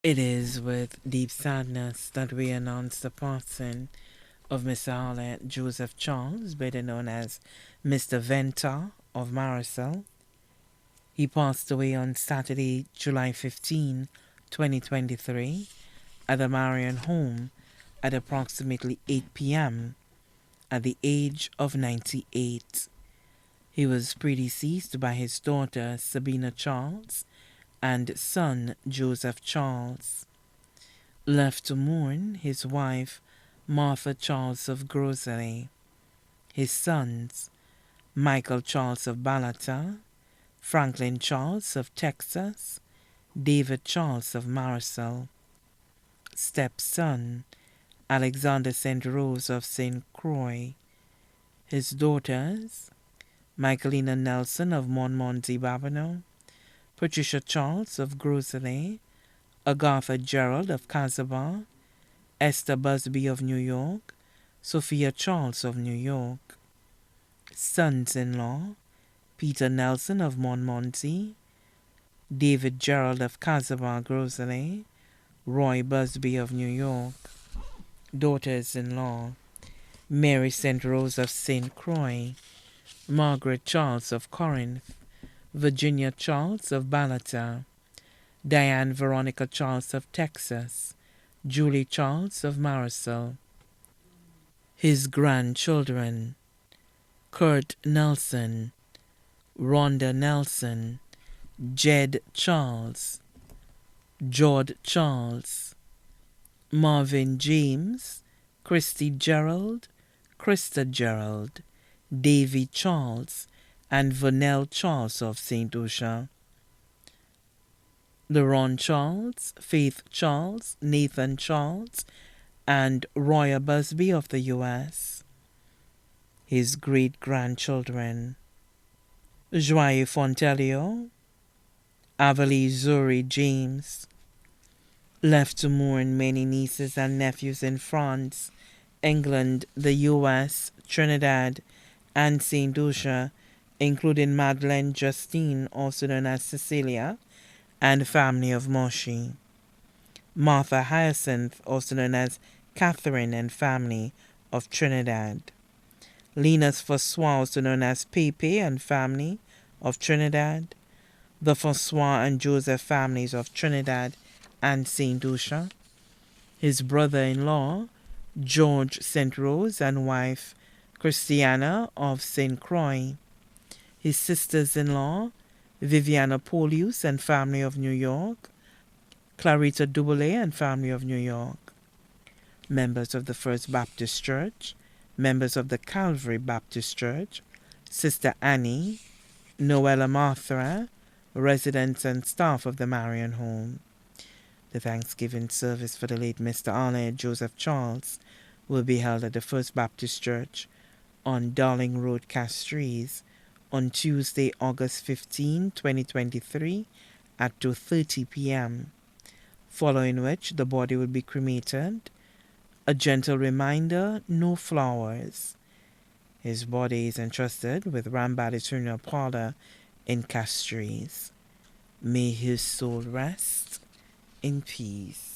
It is with deep sadness that we announce the passing of Mr. Arlain Joseph Charles, better known as Mr. Venta of Marisol. He passed away on Saturday, July 15, 2023, at the Marion home at approximately 8 p.m. at the age of 98. He was predeceased by his daughter Sabina Charles and son Joseph Charles. Left to mourn his wife Martha Charles of Grosley, his sons Michael Charles of Balata, Franklin Charles of Texas, David Charles of Marisol, stepson Alexander St. Rose of St. Croix, his daughters Michaelina Nelson of Monmonty Babino, Patricia Charles of Grosley, Agatha Gerald of Casaba, Esther Busby of New York, Sophia Charles of New York. Sons-in-law, Peter Nelson of Monmonty, David Gerald of Casaba Grosley, Roy Busby of New York. Daughters-in-law, Mary St. Rose of St. Croix, Margaret Charles of Corinth, Virginia Charles of Balata, Diane Veronica Charles of Texas, Julie Charles of Marisol. His grandchildren, Kurt Nelson, Rhonda Nelson, Jed Charles, Jord Charles, Marvin James, Christy Gerald, Krista Gerald, Davy Charles, and Vernell Charles of St. Lucia. LaRon Charles, Faith Charles, Nathan Charles, and Roya Busby of the U.S. His great-grandchildren, Joye Fontelio, Avalie Zuri James. Left to mourn many nieces and nephews in France, England, the U.S., Trinidad, and St. Lucia, including Madeleine Justine, also known as Cecilia, and family of Moshi. Martha Hyacinth, also known as Catherine and family of Trinidad. Linus François, also known as Pepe and family of Trinidad. The François and Joseph families of Trinidad and St. Lucia. His brother-in-law, George St. Rose, and wife, Christiana of St. Croix. His sisters-in-law, Viviana Polius and family of New York, Clarita Duboulet and family of New York. Members of the First Baptist Church, members of the Calvary Baptist Church, Sister Annie, Noella Marthra, residents and staff of the Marion Home. The Thanksgiving service for the late Mr. Arlain Joseph Charles will be held at the First Baptist Church on Darling Road, Castries, on Tuesday, August 15, 2023, at 2:30 p.m., following which the body will be cremated. A gentle reminder, no flowers. His body is entrusted with Rambadis Funeral Parlor in Castries. May his soul rest in peace.